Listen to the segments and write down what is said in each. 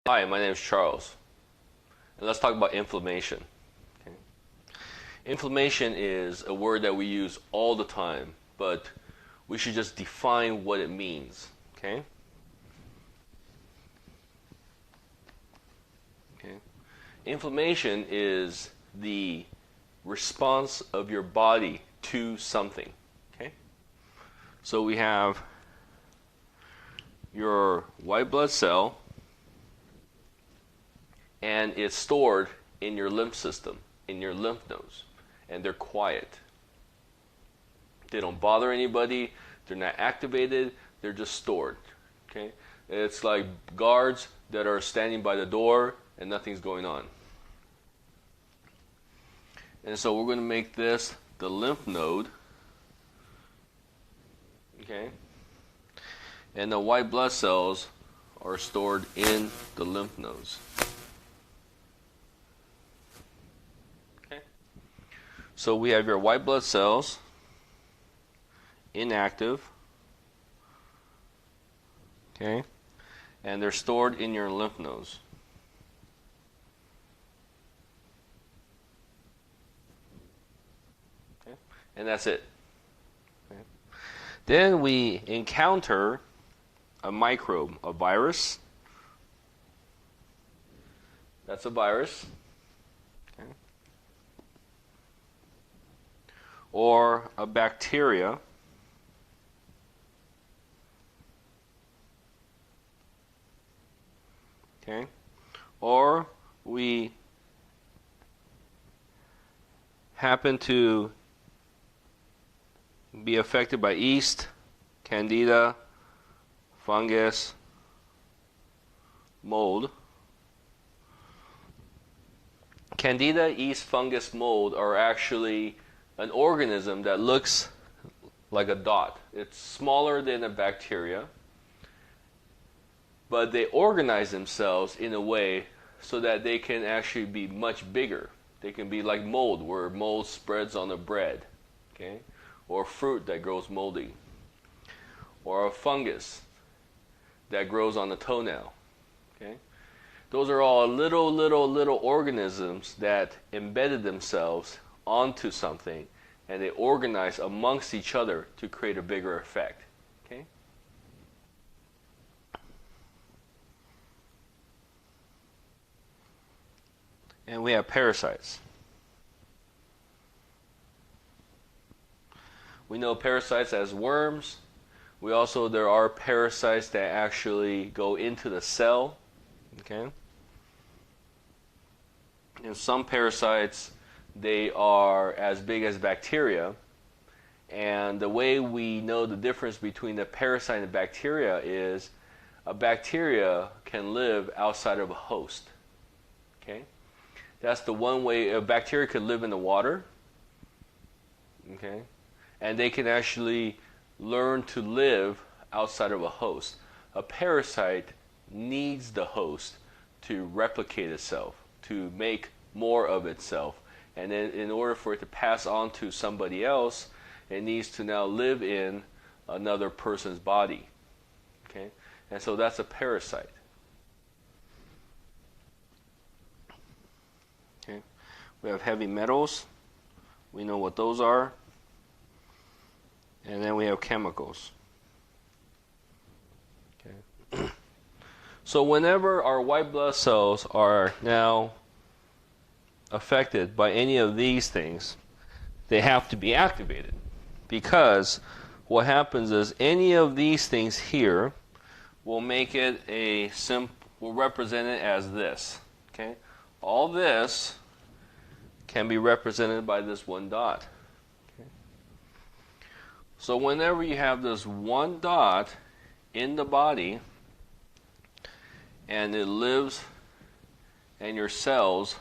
Hi, my name is Charles, and let's talk about inflammation. Okay. Inflammation is a word that we use all the time, but we should just define what it means. Okay? Okay. Inflammation is the response of your body to something. Okay? So we have your white blood cell, and it's stored in your lymph system, in your lymph nodes, and they're quiet. They don't bother anybody, they're not activated, they're just stored. Okay? It's like guards that are standing by the door and nothing's going on. And so we're going to make this the lymph node. Okay? And the white blood cells are stored in the lymph nodes. Okay? So we have your white blood cells inactive. Okay? And they're stored in your lymph nodes. Okay? And that's it. Okay? Then we encounter a microbe, a virus. That's a virus. Okay. Or a bacteria. Okay. Or we happen to be affected by yeast, candida, fungus, mold. Candida, yeast, fungus, mold are actually an organism that looks like a dot. It's smaller than a bacteria, but they organize themselves in a way so that they can actually be much bigger. They can be like mold, where mold spreads on the bread, okay? Or fruit that grows moldy, or a fungus that grows on the toenail. Okay? Those are all little organisms that embedded themselves onto something, and they organize amongst each other to create a bigger effect. Okay? And we have parasites. We know parasites as worms. There are parasites that actually go into the cell. Okay? And some parasites, they are as big as bacteria. And the way we know the difference between the parasite and the bacteria is a bacteria can live outside of a host. Okay? That's the one way. A bacteria could live in the water. Okay? And they can actually learn to live outside of a host. A parasite needs the host to replicate itself, to make more of itself. And then in order for it to pass on to somebody else, it needs to now live in another person's body. Okay? And so that's a parasite. Okay? We have heavy metals. We know what those are. And then we have chemicals. Okay. So whenever our white blood cells are now affected by any of these things, they have to be activated. Because what happens is any of these things here will make it will represent it as this. Okay? All this can be represented by this one dot. So whenever you have this one dot in the body, and it lives, and your cells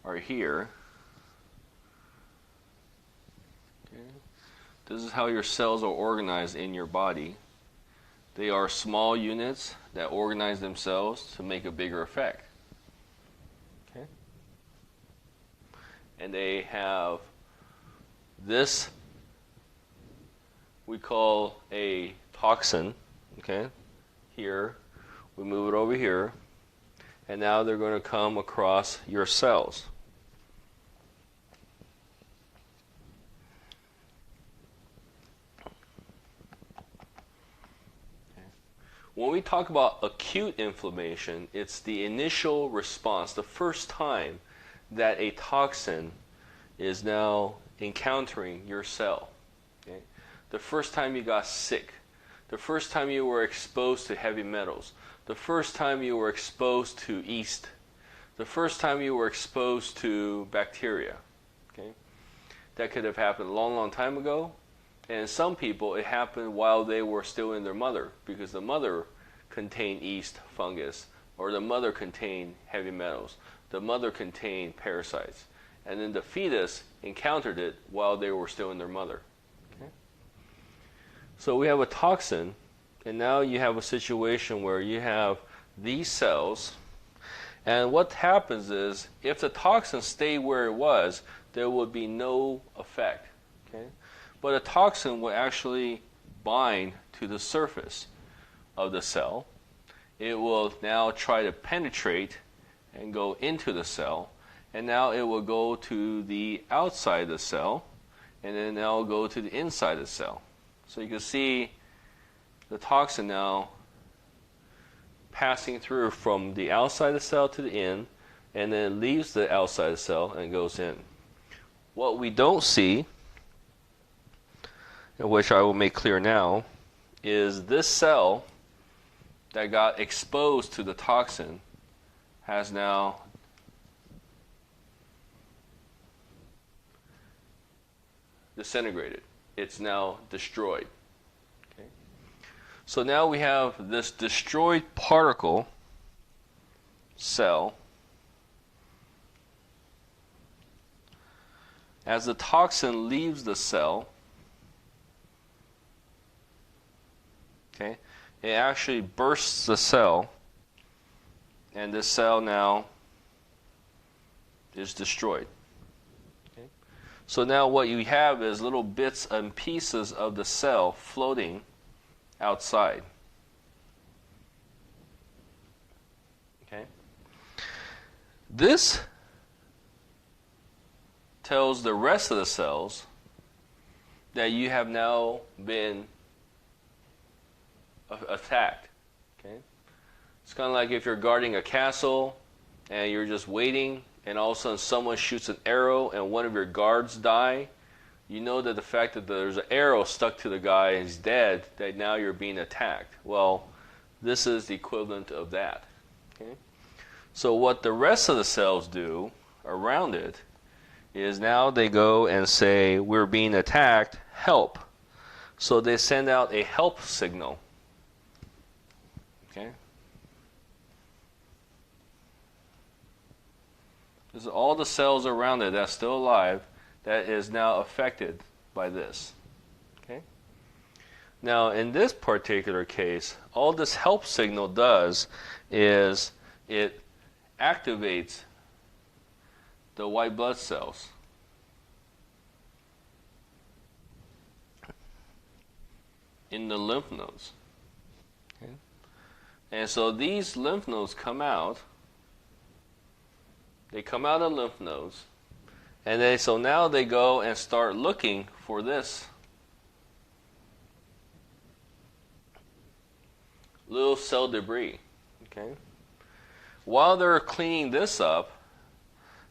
are here, okay, this is how your cells are organized in your body. They are small units that organize themselves to make a bigger effect. Okay? And they have this we call a toxin. Okay? Here, we move it over here. and now they're going to come across your cells. When we talk about acute inflammation, it's the initial response, the first time that a toxin is now encountering your cell. Okay? The first time you got sick, the first time you were exposed to heavy metals, the first time you were exposed to yeast, the first time you were exposed to bacteria. Okay? That could have happened a long, long time ago. And some people, it happened while they were still in their mother, because the mother contained yeast, fungus, or the mother contained heavy metals. The mother contained parasites. And then the fetus encountered it while they were still in their mother. Okay? So we have a toxin, and now you have a situation where you have these cells, and what happens is, if the toxin stayed where it was, there would be no effect. Okay? But a toxin will actually bind to the surface of the cell. It will now try to penetrate and go into the cell, and now it will go to the outside of the cell, and then now it'll go to the inside of the cell. So you can see the toxin now passing through from the outside of the cell to the in, and then it leaves the outside of the cell and goes in. What we don't see, which I will make clear now, is this cell that got exposed to the toxin has now disintegrated. It's now destroyed. Okay? So now we have this destroyed particle cell. As the toxin leaves the cell, okay, it actually bursts the cell, and this cell now is destroyed. Okay. So now what you have is little bits and pieces of the cell floating outside. Okay. This tells the rest of the cells that you have now been attacked. Okay? It's kind of like if you're guarding a castle and you're just waiting, and all of a sudden someone shoots an arrow and one of your guards die. You know that the fact that there's an arrow stuck to the guy and he's dead, that now you're being attacked. Well, this is the equivalent of that. Okay? So what the rest of the cells do around it is now they go and say, we're being attacked, help. So they send out a help signal. Okay? This is all the cells around it that's still alive that is now affected by this. Okay? Now, in this particular case, all this help signal does is it activates the white blood cells. In the lymph nodes. Okay? And so these lymph nodes come out. They come out of lymph nodes. And so now they go and start looking for this little cell debris. Okay? While they're cleaning this up,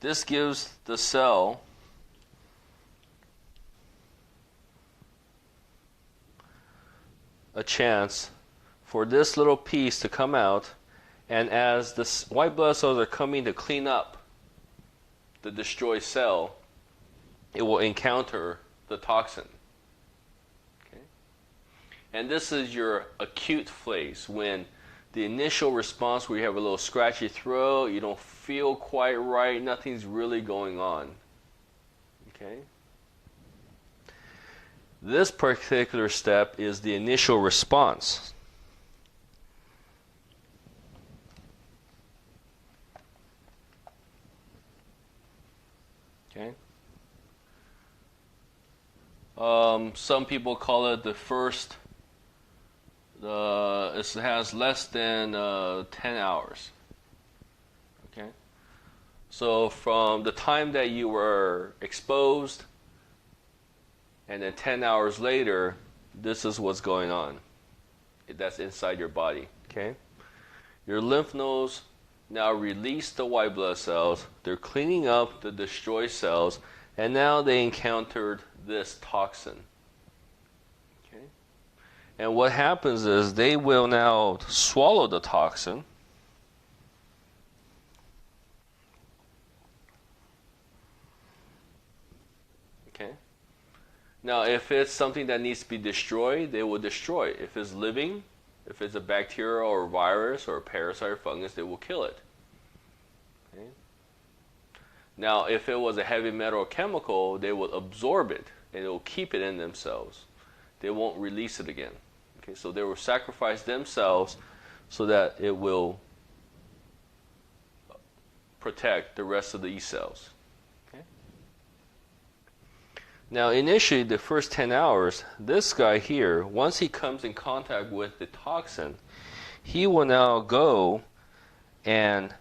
this gives the cell a chance for this little piece to come out, and as the white blood cells are coming to clean up the destroyed cell, it will encounter the toxin. Okay? And this is your acute phase, when the initial response where you have a little scratchy throat, you don't feel quite right, nothing's really going on. Okay? This particular step is the initial response. Okay? Some people call it the first, it has less than 10 hours. Okay? So from the time that you were exposed and then 10 hours later, this is what's going on. That's inside your body. Okay? Your lymph nodes now release the white blood cells. They're cleaning up the destroyed cells, and now they encountered this toxin. Okay? And what happens is they will now swallow the toxin. Okay? Now, if it's something that needs to be destroyed, they will destroy it. If it's living, if it's a bacteria or a virus or a parasite or fungus, they will kill it. Okay? Now, if it was a heavy metal or chemical, they will absorb it and they will keep it in themselves. They won't release it again. Okay? So they will sacrifice themselves so that it will protect the rest of the E cells. Okay? Now, initially, the first 10 hours, this guy here, once he comes in contact with the toxin, he will now go and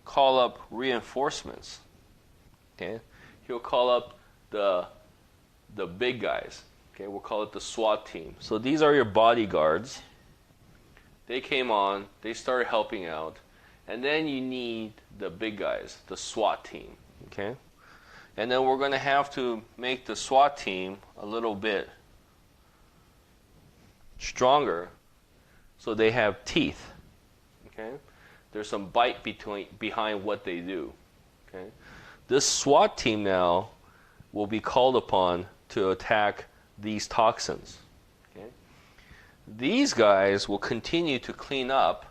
call up reinforcements. Okay? He'll call up the big guys. Okay? We'll call it the SWAT team. So these are your bodyguards. They came on, they started helping out, and then you need the big guys, the SWAT team. Okay? And then we're going to have to make the SWAT team a little bit stronger so they have teeth. Okay? There's some bite behind what they do. Okay? This SWAT team now will be called upon to attack these toxins. Okay? These guys will continue to clean up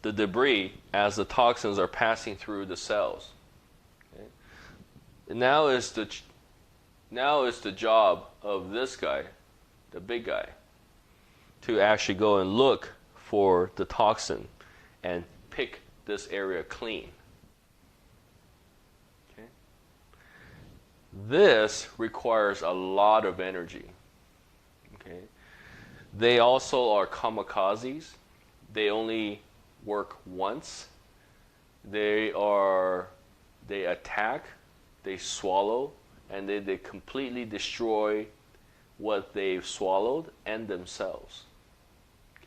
the debris as the toxins are passing through the cells. Okay? And now is the job of this guy, the big guy, to actually go and look for the toxin and pick this area clean. Okay? This requires a lot of energy. Okay? They also are kamikazes. They only work once. They attack, they swallow, and they completely destroy what they've swallowed and themselves.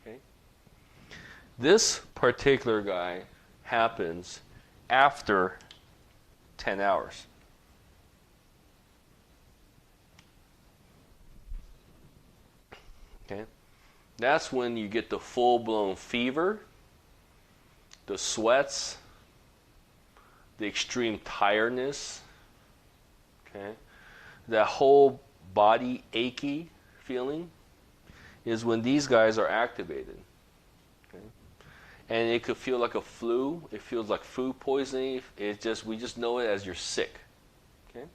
Okay? This particular guy happens after 10 hours. Okay? That's when you get the full-blown fever, the sweats, the extreme tiredness, okay? That whole body achy feeling is when these guys are activated. Okay? And it could feel like a flu. It feels like food poisoning. We just know it as you're sick. Okay?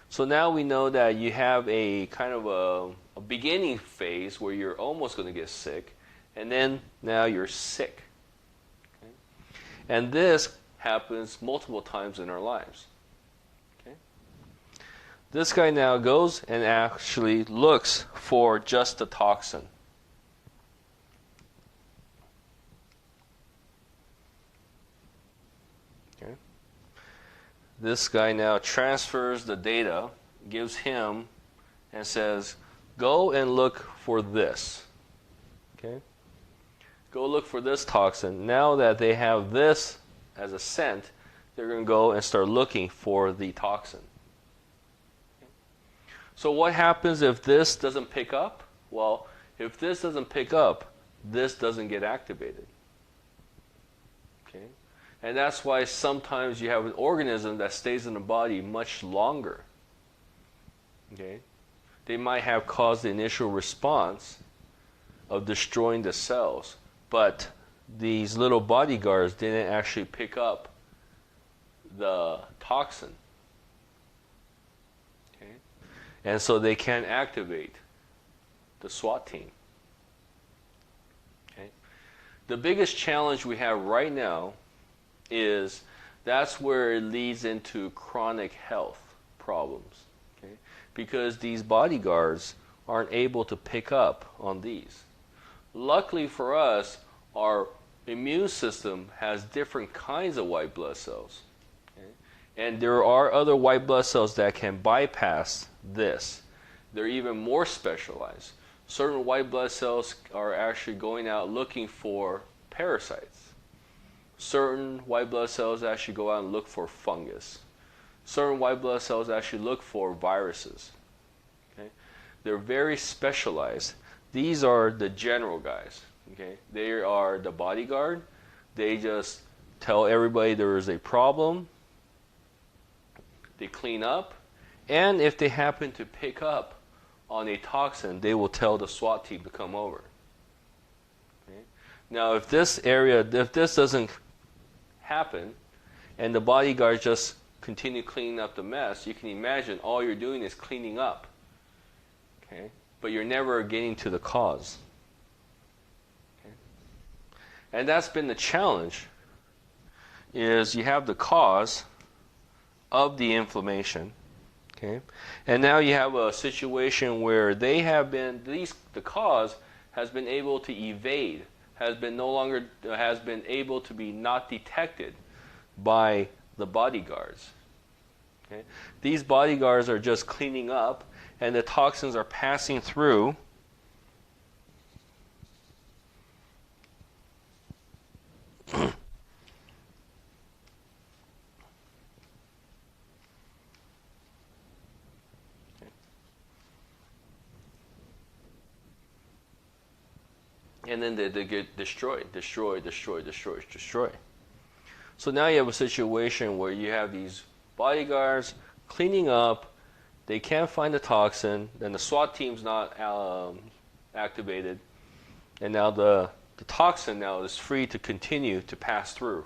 So now we know that you have a kind of a beginning phase where you're almost going to get sick, and then now you're sick. Okay? And this happens multiple times in our lives. Okay? This guy now goes and actually looks for just the toxin. Okay? This guy now transfers the data, gives him, and says, go and look for this. Okay? Go look for this toxin. Now that they have this as a scent, they're going to go and start looking for the toxin. Okay? So what happens if this doesn't pick up? Well, if this doesn't pick up, this doesn't get activated. Okay? And that's why sometimes you have an organism that stays in the body much longer. Okay? They might have caused the initial response of destroying the cells, but these little bodyguards didn't actually pick up the toxin. Okay? And so they can't activate the SWAT team. Okay? The biggest challenge we have right now is that's where it leads into chronic health problems. Okay? Because these bodyguards aren't able to pick up on these. Luckily for us, our immune system has different kinds of white blood cells. Okay? And there are other white blood cells that can bypass this. They're even more specialized. Certain white blood cells are actually going out looking for parasites. Certain white blood cells actually go out and look for fungus. Certain white blood cells actually look for viruses. Okay? They're very specialized. These are the general guys. Okay? They are the bodyguard. They just tell everybody there is a problem. They clean up. And if they happen to pick up on a toxin, they will tell the SWAT team to come over. Okay? Now, if this doesn't happen, and the bodyguards just continue cleaning up the mess, you can imagine all you're doing is cleaning up. Okay? But you're never getting to the cause. Okay? And that's been the challenge, is you have the cause of the inflammation. Okay? And now you have a situation where the cause has been able to evade, has been able to be not detected by the bodyguards. Okay? These bodyguards are just cleaning up, and the toxins are passing through. And then they get destroyed. So now you have a situation where you have these bodyguards cleaning up. They can't find the toxin. Then the SWAT team's not activated. And now the toxin now is free to continue to pass through.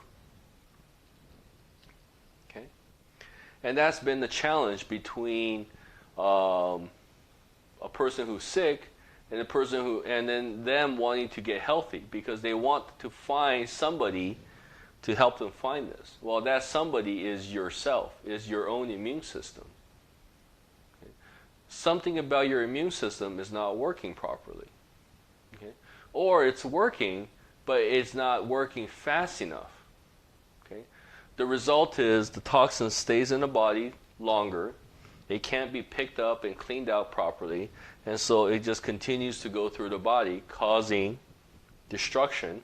Okay? And that's been the challenge between a person who's sick and the person and then them wanting to get healthy, because they want to find somebody to help them find this. Well, that somebody is yourself, is your own immune system. Okay? Something about your immune system is not working properly. Okay? Or it's working, but it's not working fast enough. Okay? The result is the toxin stays in the body longer. It can't be picked up and cleaned out properly, and so it just continues to go through the body, causing destruction.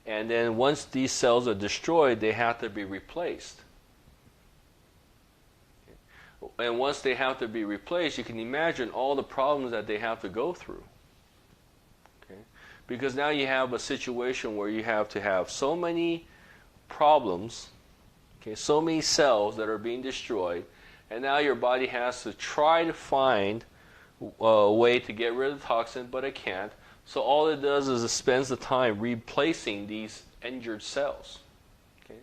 And then once these cells are destroyed, they have to be replaced. Okay? And once they have to be replaced, you can imagine all the problems that they have to go through. Okay? Because now you have a situation where you have to have so many problems, okay, so many cells that are being destroyed, and now your body has to try to find a way to get rid of the toxin, but it can't. So all it does is it spends the time replacing these injured cells. Okay?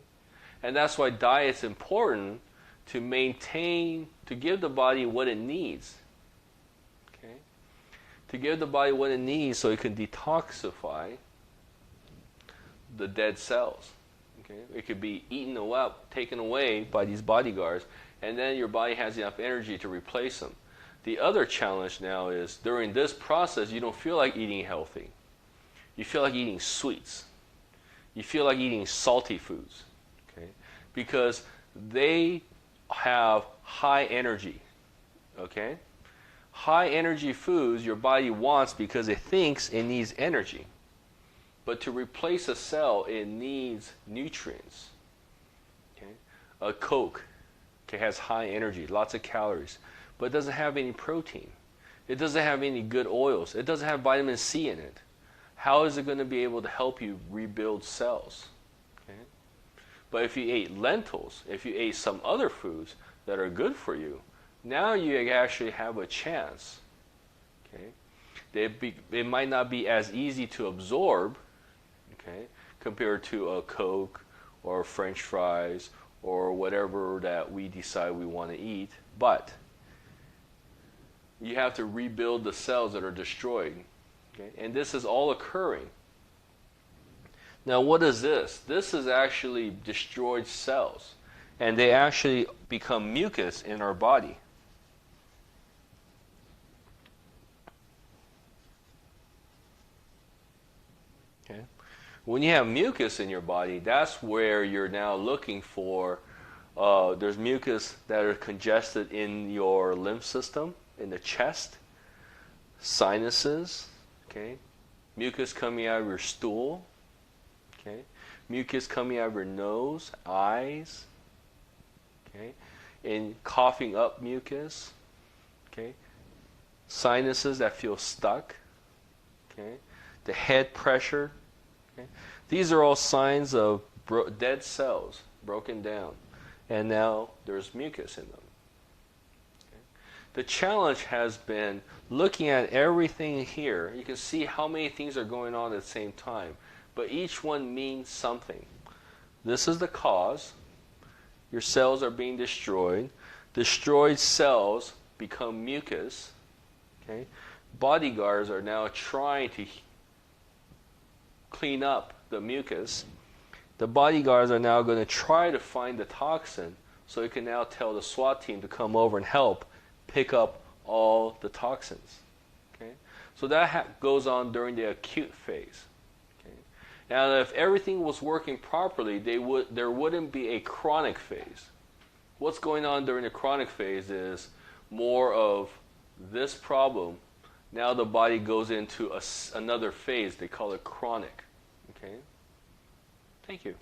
And that's why diet's important, to maintain, to give the body what it needs. Okay? To give the body what it needs so it can detoxify the dead cells. Okay? It could be eaten up, taken away by these bodyguards, and then your body has enough energy to replace them. The other challenge now is during this process, you don't feel like eating healthy. You feel like eating sweets. You feel like eating salty foods. Okay? Because they have high energy. Okay? High energy foods your body wants because it thinks it needs energy. But to replace a cell, it needs nutrients. Okay? A Coke has high energy, lots of calories, but it doesn't have any protein. It doesn't have any good oils. It doesn't have vitamin C in it. How is it going to be able to help you rebuild cells? Okay? But if you ate lentils, if you ate some other foods that are good for you, now you actually have a chance. Okay? It might not be as easy to absorb, okay, compared to a Coke or French fries or whatever that we decide we want to eat, but you have to rebuild the cells that are destroyed. Okay? And this is all occurring. Now what is this? This is actually destroyed cells, and they actually become mucus in our body. Okay? When you have mucus in your body, that's where you're now looking for. There's mucus that are congested in your lymph system, in the chest, sinuses, okay, mucus coming out of your stool, okay, mucus coming out of your nose, eyes, okay, and coughing up mucus, okay, sinuses that feel stuck, okay, the head pressure, okay. These are all signs of dead cells broken down, and now there's mucus in them. Okay. The challenge has been looking at everything here. You can see how many things are going on at the same time, but each one means something. This is the cause. Your cells are being destroyed. Destroyed cells become mucus. Okay. Bodyguards are now trying to clean up the mucus. The bodyguards are now going to try to find the toxin, so you can now tell the SWAT team to come over and help pick up all the toxins. Okay? So that goes on during the acute phase. Okay? Now, if everything was working properly, there wouldn't be a chronic phase. What's going on during the chronic phase is more of this problem. Now the body goes into another phase. They call it chronic. Okay? Thank you.